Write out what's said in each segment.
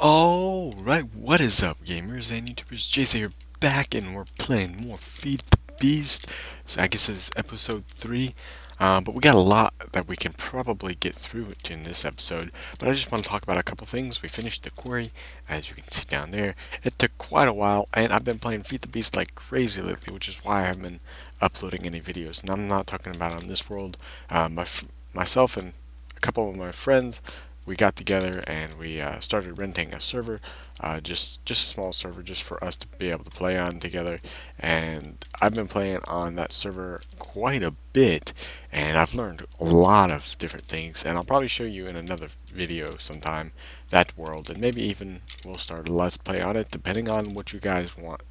Oh, right. What is up, gamers and YouTubers? Jason here, back, and we're playing more Feed the Beast. So I guess this is episode 3. But we got a lot that we can probably get through in this episode. But I just want to talk about a couple things. We finished the quarry, as you can see down there. It took quite a while, and I've been playing Feed the Beast like crazy lately, which is why I haven't been uploading any videos. And I'm not talking about on this world. Myself and a couple of my friends, we got together and we started renting a server, just a small server, just for us to be able to play on together. And I've been playing on that server quite a bit, and I've learned a lot of different things. And I'll probably show you in another video sometime that world, and maybe even we'll start a let's play on it, depending on what you guys want.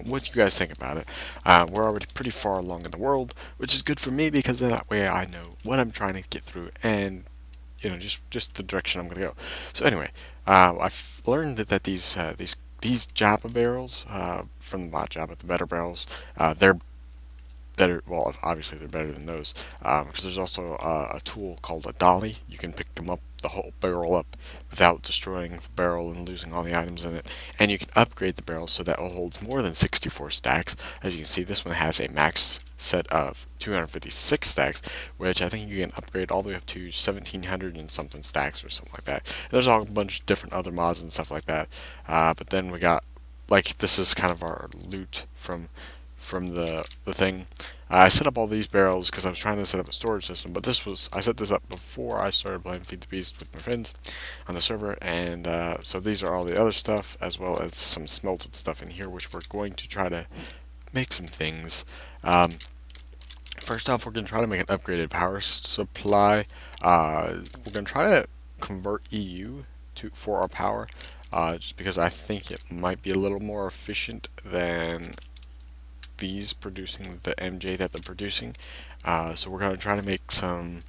What you guys think about it. We're already pretty far along in the world, which is good for me because then that way I know what I'm trying to get through and just the direction I'm going to go. So anyway, I've learned that these Java barrels from the bot Java, the better barrels, they're better. Well, obviously they're better than those because there's also a tool called a dolly. You can pick them up, the whole barrel up, without destroying the barrel and losing all the items in it. And you can upgrade the barrel so that it holds more than 64 stacks. As you can see, this one has a max set of 256 stacks, which I think you can upgrade all the way up to 1700 and something stacks or something like that. There's a bunch of different other mods and stuff like that. But then we got, like, this is kind of our loot from the thing. I set up all these barrels because I was trying to set up a storage system, but I set this up before I started playing Feed the Beast with my friends on the server, and so these are all the other stuff, as well as some smelted stuff in here, which we're going to try to make some things. Um, First off, we're going to try to make an upgraded power supply. We're going to try to convert EU for our power, just because I think it might be a little more efficient than these producing the MJ that they're producing. So we're going to try to make some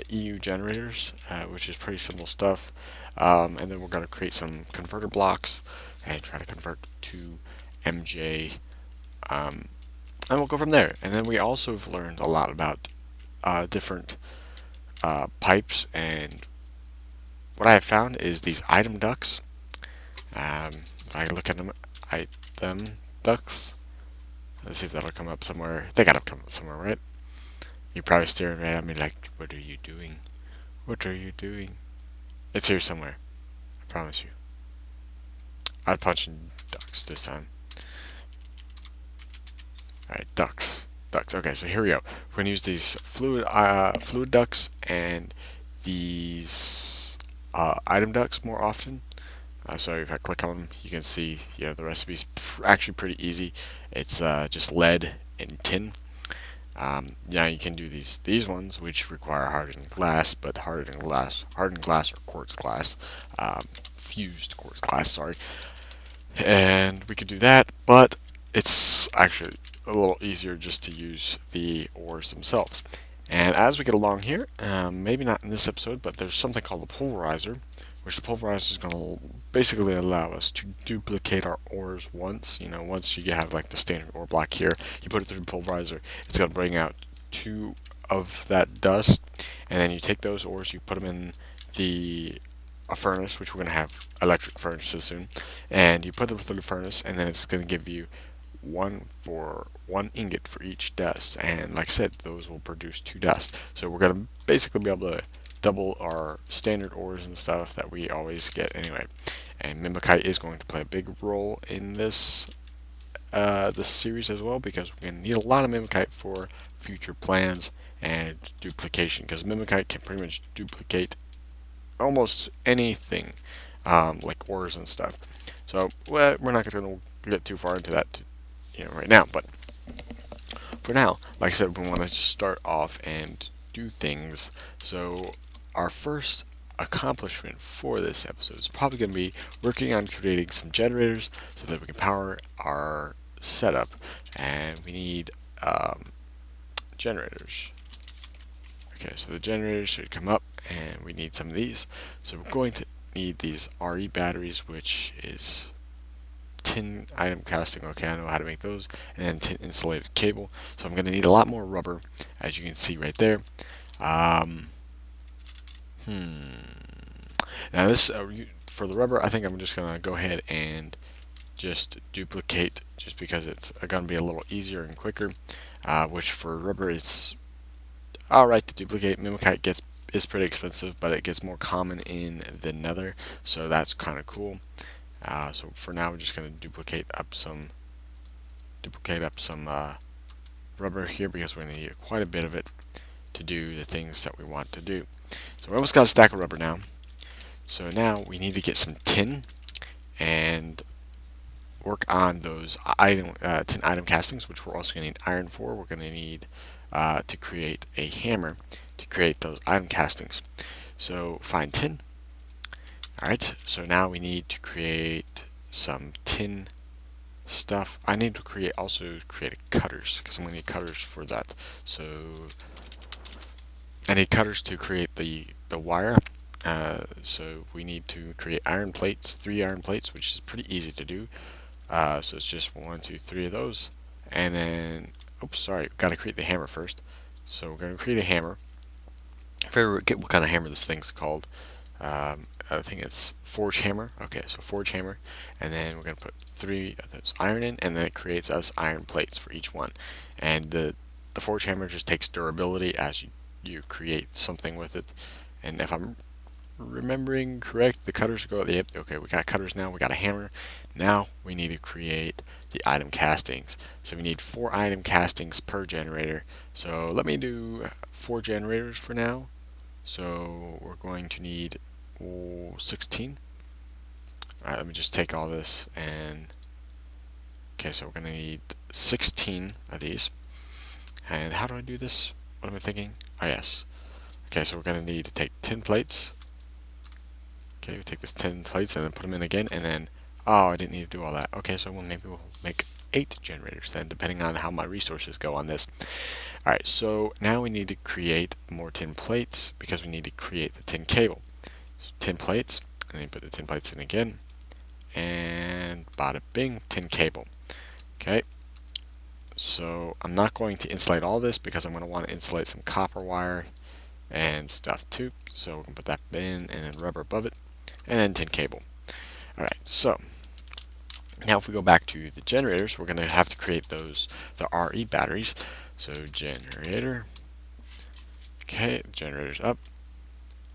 EU generators, which is pretty simple stuff. And then we're going to create some converter blocks and try to convert to MJ. And we'll go from there. And then we also have learned a lot about different pipes. And what I have found is these item ducts. I look at them, item ducts. Let's see if that'll come up somewhere. They gotta come up somewhere, right? You're probably staring right at me like, what are you doing? What are you doing? It's here somewhere. I promise you. I'd punch in ducks this time. Alright, ducks. Ducks. Okay, so here we go. We're going to use these fluid ducts and these item ducts more often. So if I click on them, you can see the recipe's actually pretty easy. It's just lead and tin. Yeah, you can do these ones, which require hardened glass, but hardened glass or quartz glass, fused quartz glass, sorry. And we could do that, but it's actually a little easier just to use the ores themselves. And as we get along here, maybe not in this episode, but there's something called a pulverizer, which the pulverizer is going to basically allow us to duplicate our ores once. Once you have like the standard ore block here, you put it through the pulverizer, it's going to bring out 2 of that dust, and then you take those ores, you put them in a furnace, which we're going to have electric furnaces soon, and you put them through the furnace, and then it's going to give you one ingot for each dust, and like I said, those will produce 2 dust. So we're going to basically be able to double our standard ores and stuff that we always get anyway. And Mimikite is going to play a big role in this series as well, because we're going to need a lot of Mimikite for future plans and duplication, because Mimikite can pretty much duplicate almost anything, like ores and stuff. So we're not going to get too far into that right now, but for now, like I said, we want to start off and do things. So our first accomplishment for this episode is probably going to be working on creating some generators so that we can power our setup. And we need generators. Okay, so the generators should come up, and we need some of these. So we're going to need these RE batteries, which is tin item casting. Okay, I know how to make those. And then tin insulated cable. So I'm going to need a lot more rubber, as you can see right there. Now this for the rubber, I think I'm just gonna go ahead and just duplicate, just because it's gonna be a little easier and quicker. Which for rubber is alright to duplicate. Mimikite is pretty expensive, but it gets more common in the nether, so that's kind of cool. So for now, we're just gonna duplicate up some rubber here, because we're gonna need quite a bit of it to do the things that we want to do. So we almost got a stack of rubber now. So now we need to get some tin and work on those tin item castings, which we're also going to need iron for. We're going to need to create a hammer to create those item castings. So find tin. Alright, so now we need to create some tin stuff. I need to also create cutters, because I'm going to need cutters for that. So I need cutters to create the wire. So we need to create iron plates, 3 iron plates, which is pretty easy to do. So it's just 1, 2, 3 of those, and then, oops, sorry, got to create the hammer first. So we're going to create a hammer. I forget what kind of hammer this thing's called. I think it's forge hammer. Okay, so forge hammer, and then we're going to put 3 of those iron in, and then it creates us iron plates for each one. And the forge hammer just takes durability as you create something with it. And if I'm remembering correct, the cutters go, yep, okay, we got cutters now, we got a hammer. Now we need to create the item castings. So we need 4 item castings per generator. So let me do 4 generators for now. So we're going to need 16. Alright, let me just take all this and, okay, so we're going to need 16 of these. And how do I do this? What am I thinking? Oh yes. Okay, so we're going to need to take 10 plates. Okay, we take this 10 plates and then put them in again, and then, oh, I didn't need to do all that. Okay, so maybe we'll make 8 generators then, depending on how my resources go on this. Alright, so now we need to create more tin plates, because we need to create the tin cable. So 10 plates, and then put the 10 plates in again, and bada bing, tin cable. Okay, so I'm not going to insulate all this, because I'm going to want to insulate some copper wire and stuff too. So we can put that in, and then rubber above it, and then tin cable. Alright, so now if we go back to the generators, we're going to have to create the RE batteries. So generator, okay, generator's up,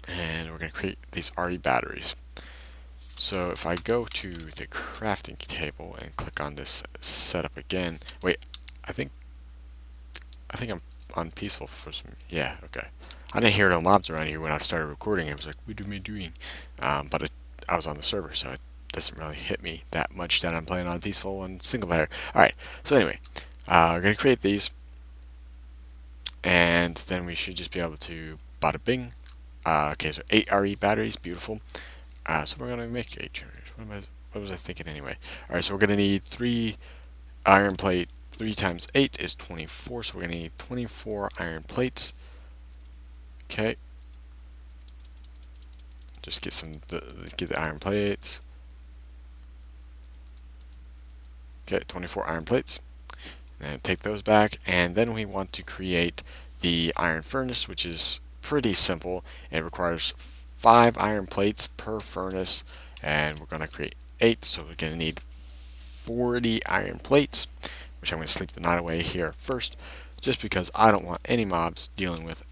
and we're going to create these RE batteries. So if I go to the crafting table and click on this setup again, wait, I think I'm on peaceful for some, yeah, okay. I didn't hear no mobs around here when I started recording. I was like, what am I doing? But I was on the server, so it doesn't really hit me that much that I'm playing on peaceful and single player. Alright, so anyway, we're going to create these, and then we should just be able to bada bing. Okay, so 8 RE batteries, beautiful. So we're going to make 8 generators. What was I thinking anyway? Alright, so we're going to need 3 iron plate. 3 times 8 is 24, so we're going to need 24 iron plates. Okay. Just get get the iron plates. Okay, 24 iron plates. And take those back, and then we want to create the iron furnace, which is pretty simple. It requires 5 iron plates per furnace, and we're going to create 8, so we're going to need 40 iron plates, which I'm going to sleep the night away here first, just because I don't want any mobs dealing with.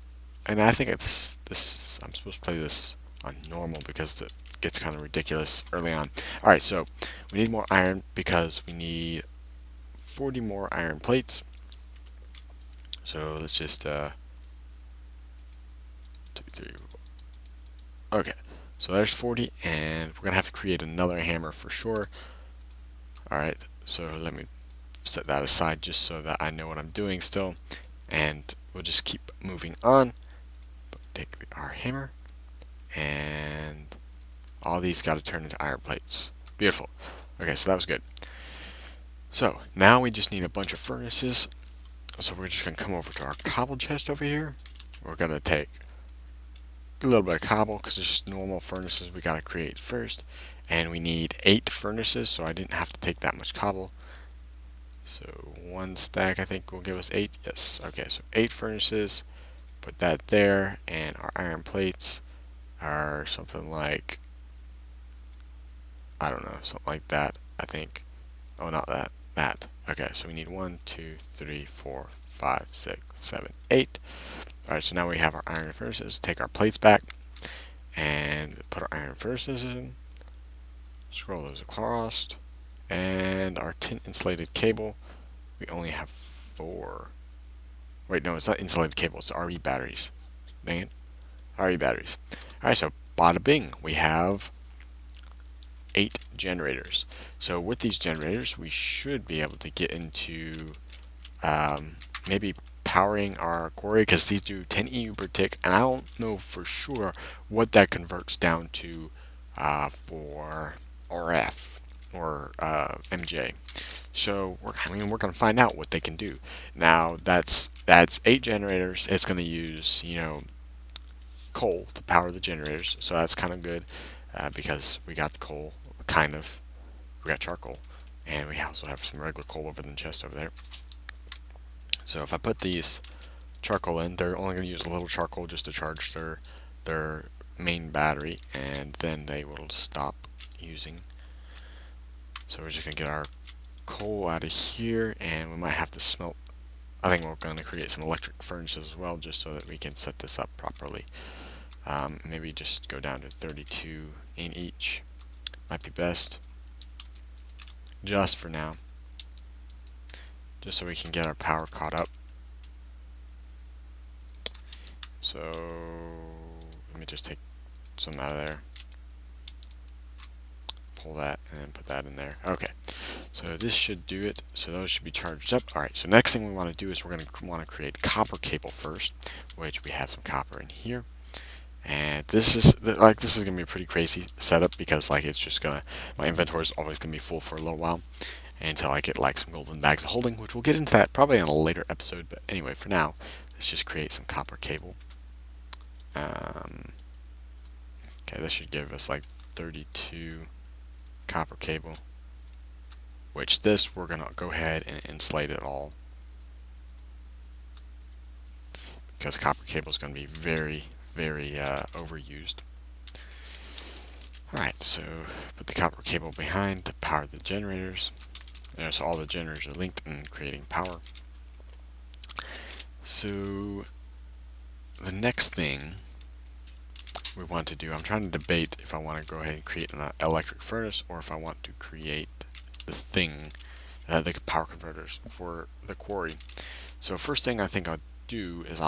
And I think I'm supposed to play this on normal, because it gets kind of ridiculous early on. Alright, so we need more iron, because we need 40 more iron plates. So let's just 2, 3, 4. Okay, so there's 40, and we're gonna have to create another hammer for sure. Alright, so let me set that aside just so that I know what I'm doing still, and we'll just keep moving on. Take our hammer, and all these got to turn into iron plates. Beautiful. Okay, so that was good. So now we just need a bunch of furnaces. So we're just going to come over to our cobble chest over here. We're going to take a little bit of cobble, because it's just normal furnaces we got to create first. And we need 8 furnaces, so I didn't have to take that much cobble. So 1 stack I think will give us 8. Yes, okay, so 8 furnaces. Put that there, and our iron plates are something like I don't know, something like that, I think. Oh, not that. That. Okay, so we need 1, 2, 3, 4, 5, 6, 7, 8. Alright, so now we have our iron furnaces. Take our plates back and put our iron furnaces in. Scroll those across. And our tin insulated cable, we only have 4. Wait, no, it's not insulated cable, it's RE batteries. Dang it. RE batteries. Alright, so bada bing, we have 8 generators. So with these generators, we should be able to get into maybe powering our quarry, because these do 10 EU per tick, and I don't know for sure what that converts down to for RF or MJ. So we're going to find out what they can do. Now that's 8 generators. It's going to use coal to power the generators, so that's kind of good because we got the coal, kind of. We got charcoal, and we also have some regular coal over in the chest over there. So if I put these charcoal in, they're only going to use a little charcoal just to charge their main battery, and then they will stop using. So we're just going to get our coal out of here, and we might have to smelt. I think we're going to create some electric furnaces as well, just so that we can set this up properly. Maybe just go down to 32 in each. Might be best. Just for now. Just so we can get our power caught up. So let me just take some out of there. Pull that and then put that in there. Okay. So this should do it. So those should be charged up. Alright, so next thing we want to do is we're going to want to create copper cable first, which we have some copper in here. And this is gonna be a pretty crazy setup because it's just gonna, my inventory is always gonna be full for a little while until I get some golden bags of holding, which we'll get into that probably in a later episode. But anyway, for now, let's just create some copper cable. Okay, this should give us 32 copper cable, which we're gonna go ahead and insulate it all because copper cable is gonna be very overused. Alright, so put the copper cable behind to power the generators. So all the generators are linked and creating power. So the next thing we want to do, I'm trying to debate if I want to go ahead and create an electric furnace or if I want to create the thing, the power converters for the quarry. So first thing I think I'll do is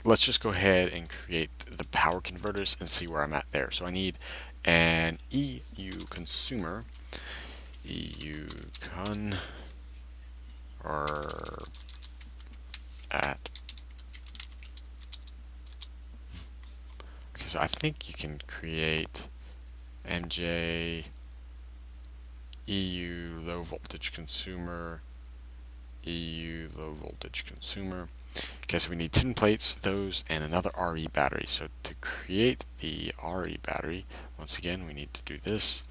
let's just go ahead and create the power converters and see where I'm at there. So I need an EU consumer, EU con, or at. Okay, so I think you can create MJ EU low voltage consumer, EU low voltage consumer. Okay, so we need tin plates, those, and another RE battery. So to create the RE battery, once again, we need to do this.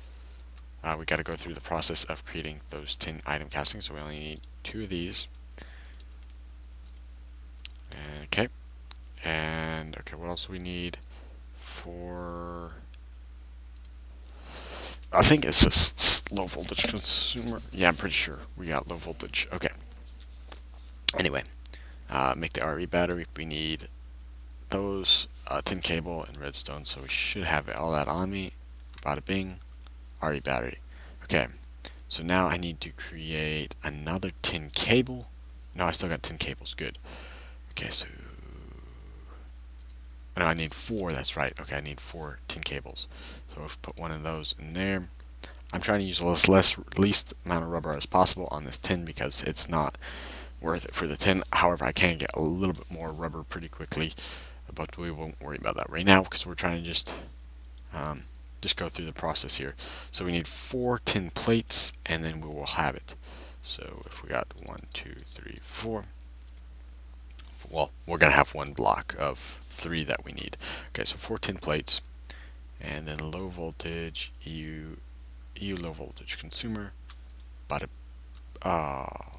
We got to go through the process of creating those tin item castings, so we only need 2 of these. Okay, and okay, what else do we need for? I think it's a low voltage consumer. Yeah, I'm pretty sure we got low voltage. Okay. Anyway. Make the RE battery. We need those, tin cable and redstone, so we should have all that on me. Bada bing, RE battery. Okay, so now I need to create another tin cable. No, I still got tin cables, good. Okay, so no, I need 4, that's right. Okay, I need 4 tin cables. So I've put one of those in there. I'm trying to use the least amount of rubber as possible on this tin because it's not worth it for the tin. However, I can get a little bit more rubber pretty quickly, but we won't worry about that right now because we're trying to just go through the process here. So we need 4 tin plates, and then we will have it. So if we got 1, 2, 3, 4, well, we're gonna have 1 block of 3 that we need. Okay, so 4 tin plates, and then low voltage EU low voltage consumer. Bada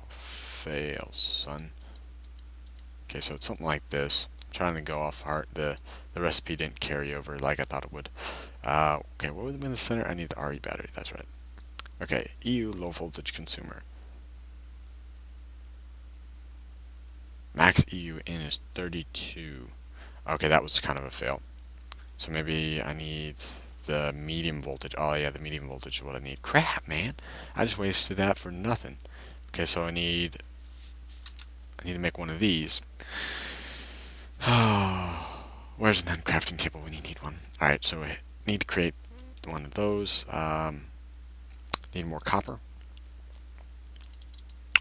fail, son. Okay, so it's something like this. trying to go off heart. The recipe didn't carry over like I thought it would. Okay, what would have been the center? I need the RE battery. That's right. Okay, EU low voltage consumer. Max EU in is 32. Okay, that was kind of a fail. So maybe I need the medium voltage. Oh yeah, the medium voltage is what I need. Crap, man. I just wasted that for nothing. Okay, so I need to make one of these. Where's an end crafting table when you need one? Alright, so I need to create one of those. Need more copper.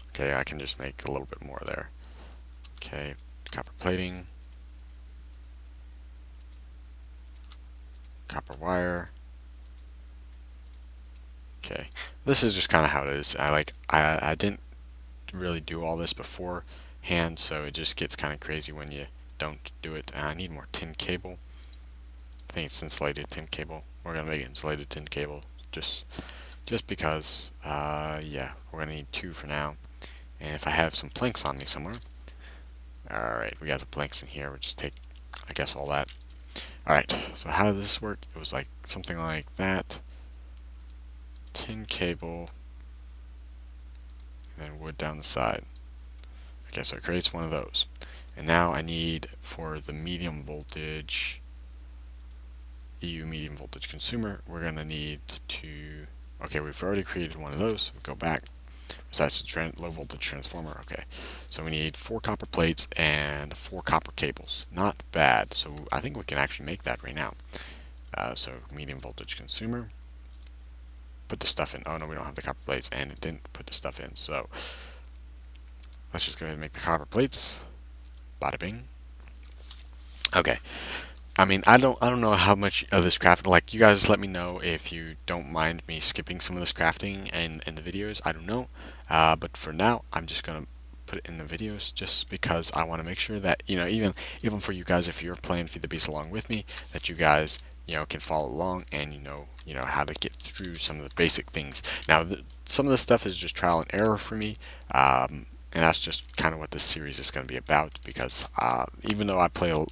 Okay, I can just make a little bit more there. Okay, copper plating. Copper wire. Okay, this is just kind of how it is. I didn't really do all this beforehand, so it just gets kind of crazy when you don't do it. I need more tin cable. I think it's insulated tin cable. We're gonna make it insulated tin cable just because. Yeah, we're gonna need 2 for now. And if I have some planks on me somewhere. Alright, we got the planks in here. We'll just take, I guess, all that. Alright, so how does this work? It was like something like that. Tin cable. And then wood down the side. Okay, so it creates one of those. And now I need, for the medium voltage, EU medium voltage consumer, we're going to need to, okay, we've already created one of those. We'll go back. Besides the low voltage transformer, okay. So we need 4 copper plates and 4 copper cables. Not bad. So I think we can actually make that right now. So medium voltage consumer. Put the stuff in. Oh no, we don't have the copper plates, and it didn't put the stuff in. So let's just go ahead and make the copper plates. Bada bing. Okay. I mean, I don't know how much of this crafting, like, you guys let me know if you don't mind me skipping some of this crafting in the videos. I don't know. But for now, I'm just going to put it in the videos just because I want to make sure that, you know, even for you guys, if you're playing Feed the Beast along with me, that you guys, you know, can follow along and you know how to get through some of the basic things. Now, some of this stuff is just trial and error for me. And that's just kind of what this series is going to be about, because even though I'm playing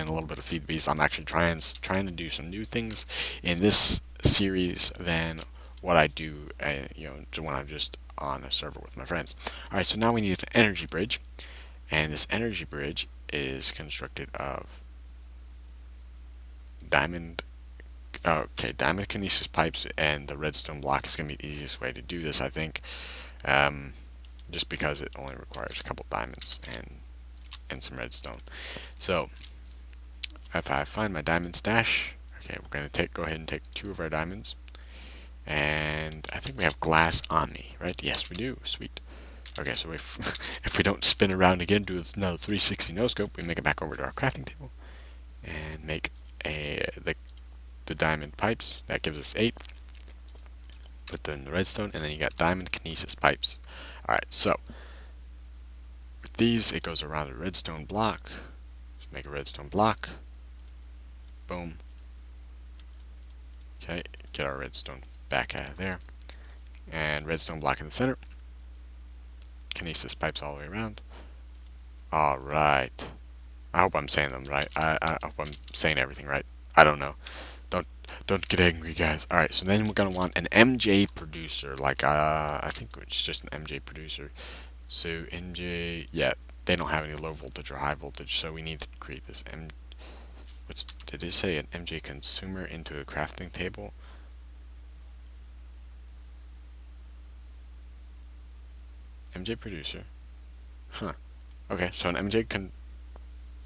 a little bit of Feed the Beast, I'm actually trying to do some new things in this series than what I do, you know, when I'm just on a server with my friends. All right, so now we need an energy bridge, and this energy bridge is constructed of diamond. Okay, diamond kinesis pipes, and the redstone block is going to be the easiest way to do this, I think. Just because it only requires a couple diamonds and some redstone. So if I find my diamond stash, okay, we're going to go ahead and take 2 of our diamonds, and I think we have glass on me, right? Yes, we do. Sweet. Okay, so if we don't spin around again, do another 360 no scope, we make it back over to our crafting table and make the diamond pipes. That gives us 8. Put them in the redstone, and then you got diamond kinesis pipes. Alright, so with these, it goes around a redstone block. Just make a redstone block. Boom. Okay, get our redstone back out of there. And redstone block in the center. Kinesis pipes all the way around. Alright. I hope I'm saying them right. I hope I'm saying everything right. I don't know. Don't get angry, guys. Alright, so then we're going to want an MJ producer. Like, I think it's just an MJ producer. So, MJ, yeah, they don't have any low voltage or high voltage, so we need to create this did it say an MJ consumer into a crafting table? MJ producer. Huh. Okay, so an MJ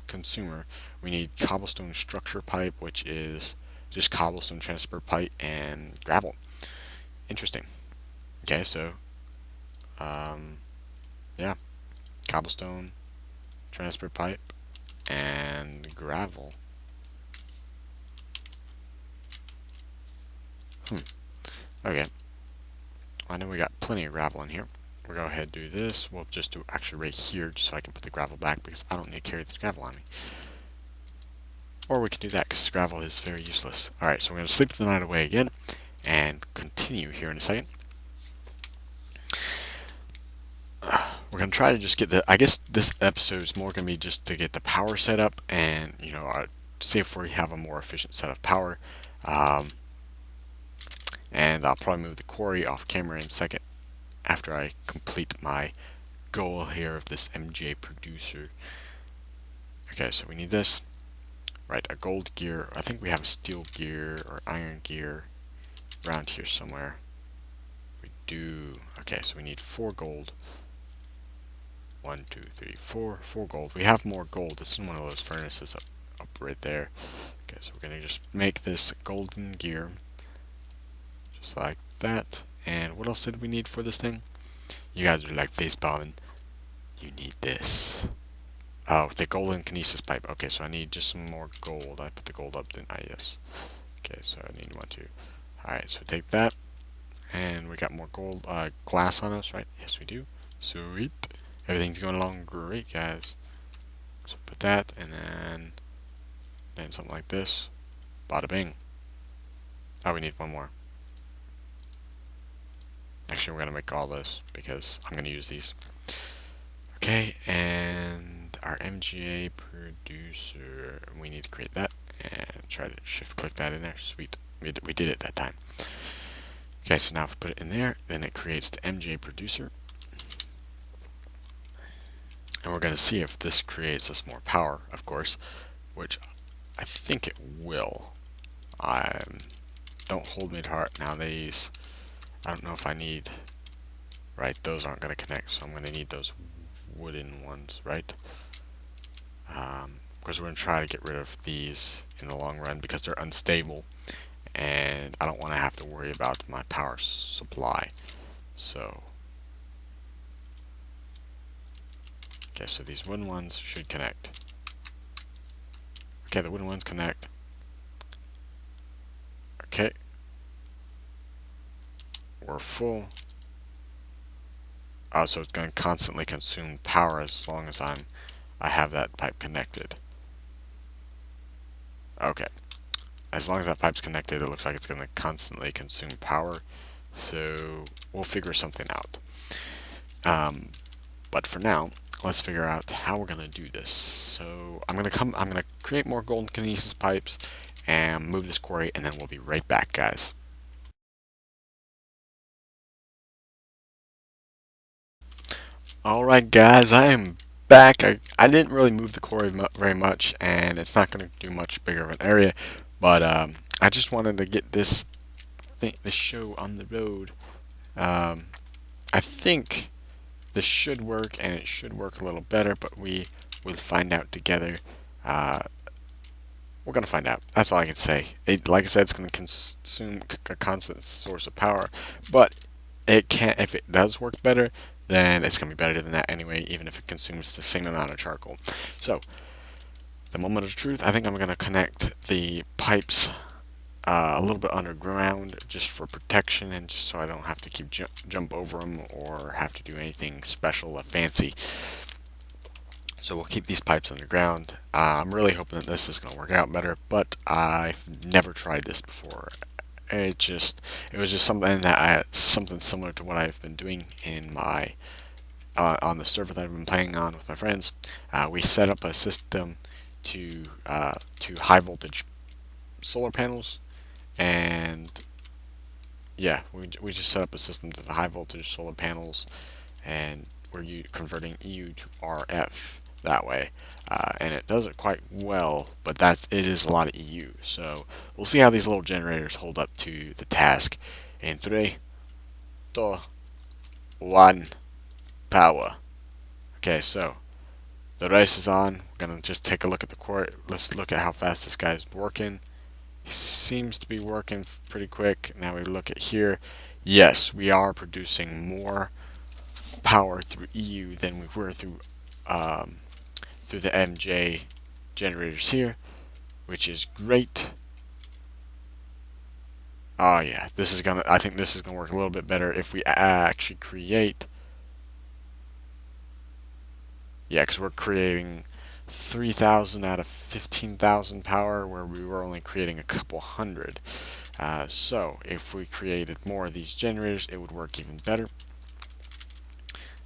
consumer, we need cobblestone structure pipe, which is just cobblestone transfer pipe and gravel. Interesting. Okay, so yeah, cobblestone transfer pipe and gravel. Okay, I know we got plenty of gravel in here. We'll go ahead and do this. We'll just do actually right here, just so I can put the gravel back, because I don't need to carry this gravel on me. Or we can do that, because gravel is very useless. Alright, so we're going to sleep the night away again, and continue here in a second. We're gonna try to just get the. I guess this episode is more gonna be just to get the power set up and see if we have a more efficient set of power. Um, and I'll probably move the quarry off camera in a second after I complete my goal here of this MJ producer. Okay, so we need this. Right, a gold gear. I think we have a steel gear or iron gear around here somewhere. We do. Okay, so we need 4 gold. 1, 2, 3, 4. 4 gold. We have more gold. It's in one of those furnaces up right there. Okay, so we're gonna just make this golden gear. Just like that. And what else did we need for this thing? You guys are like face bombing. You need this. Oh, the golden kinesis pipe. Okay, so I need just some more gold. I put the gold up, didn't I? Yes. Okay, so I need 1, 2. Alright, so take that. And we got more gold glass on us, right? Yes, we do. Sweet. Everything's going along great, guys. So put that, and then something like this. Bada bing. Oh, we need one more. Actually, we're going to make all this because I'm going to use these. Okay, and our MGA producer, we need to create that and try to shift click that in there. Sweet. We did it that time. Okay, so now if we put it in there, then it creates the MJ producer. And we're going to see if this creates us more power, of course, which I think it will. Don't hold me to heart now. These, I don't know if I need, right, those aren't going to connect, so I'm going to need those wooden ones, right? Because we're going to try to get rid of these in the long run because they're unstable, and I don't want to have to worry about my power supply. So, okay, so these wooden ones should connect. Okay, the wooden ones connect. Okay. We're full. So it's going to constantly consume power as long as I have that pipe connected. Okay. As long as that pipe's connected, it looks like it's going to constantly consume power. So we'll figure something out. But for now, let's figure out how we're going to do this. So I'm going to create more golden kinesis pipes and move this quarry, and then we'll be right back, guys. Alright guys, I am back. I didn't really move the quarry very much, and it's not going to do much bigger of an area, but I just wanted to get this show on the road. I think this should work, and it should work a little better, but we will find out together. We're going to find out. That's all I can say. Like I said, it's going to consume a constant source of power, but it can't. If it does work better, then it's going to be better than that anyway, even if it consumes the same amount of charcoal. So, the moment of truth, I think I'm going to connect the pipes a little bit underground just for protection and just so I don't have to keep jump over them or have to do anything special or fancy. So we'll keep these pipes underground. I'm really hoping that this is going to work out better, but I've never tried this before. It was just something similar to what I've been doing in my on the server that I've been playing on with my friends. We set up a system to high voltage solar panels, and yeah, we just set up a system to the high voltage solar panels, and we're converting EU to RF that way, and it does it quite well, but it is a lot of EU. So we'll see how these little generators hold up to the task. In 3, 2, 1, power. Okay, so the race is on. We're gonna just take a look at the quarry. Let's look at how fast this guy's working. He seems to be working pretty quick. Now we look at here. Yes, we are producing more power through EU than we were through the MJ generators here, which is great. Oh yeah, I think this is gonna work a little bit better if we actually create. Yeah, because we're creating 3,000 out of 15,000 power, where we were only creating a couple hundred. So if we created more of these generators, it would work even better.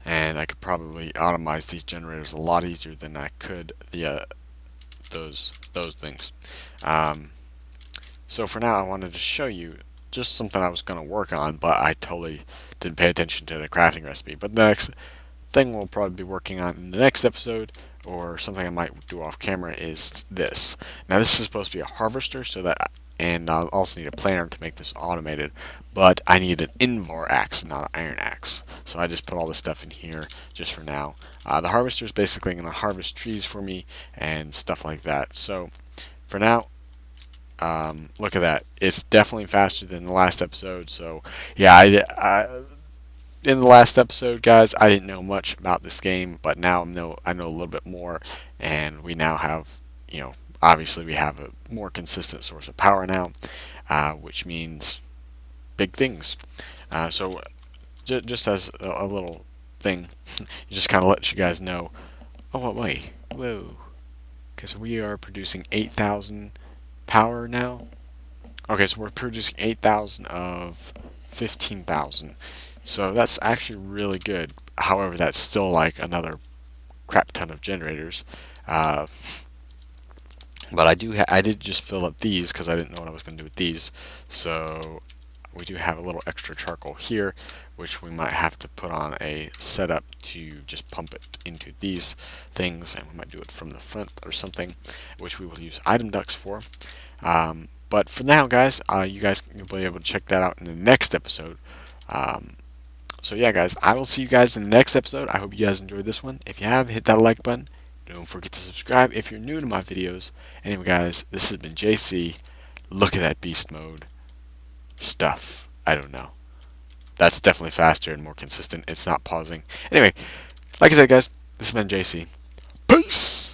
and I could probably automate these generators a lot easier than I could the those things. Um, so for now, I wanted to show you just something I was going to work on, but I totally didn't pay attention to the crafting recipe. But the next thing we'll probably be working on in the next episode, or something I might do off camera, is this. Now this is supposed to be a harvester, so that, and I'll also need a planner to make this automated, but I need an Invar axe, not an iron axe. So I just put all this stuff in here just for now. The harvester is basically going to harvest trees for me and stuff like that. So for now, look at that. It's definitely faster than the last episode. So yeah, in the last episode, guys, I didn't know much about this game, but now I know a little bit more, and we now have, obviously we have a more consistent source of power now, which means big things. So just as a little thing, just kind of let you guys know. Oh, what way? Whoa. Because we are producing 8,000 power now. Okay, so we're producing 8,000 of 15,000. So that's actually really good. However, that's still like another crap ton of generators. Uh, but I did just fill up these because I didn't know what I was going to do with these. So we do have a little extra charcoal here, which we might have to put on a setup to just pump it into these things, and we might do it from the front or something, which we will use item ducts for. But for now, guys, you guys will be able to check that out in the next episode. So yeah, guys, I will see you guys in the next episode. I hope you guys enjoyed this one. If you have, hit that like button. Don't forget to subscribe if you're new to my videos. Anyway, guys, this has been JC. Look at that beast mode stuff. I don't know. That's definitely faster and more consistent. It's not pausing. Anyway, like I said, guys, this has been JC. Peace!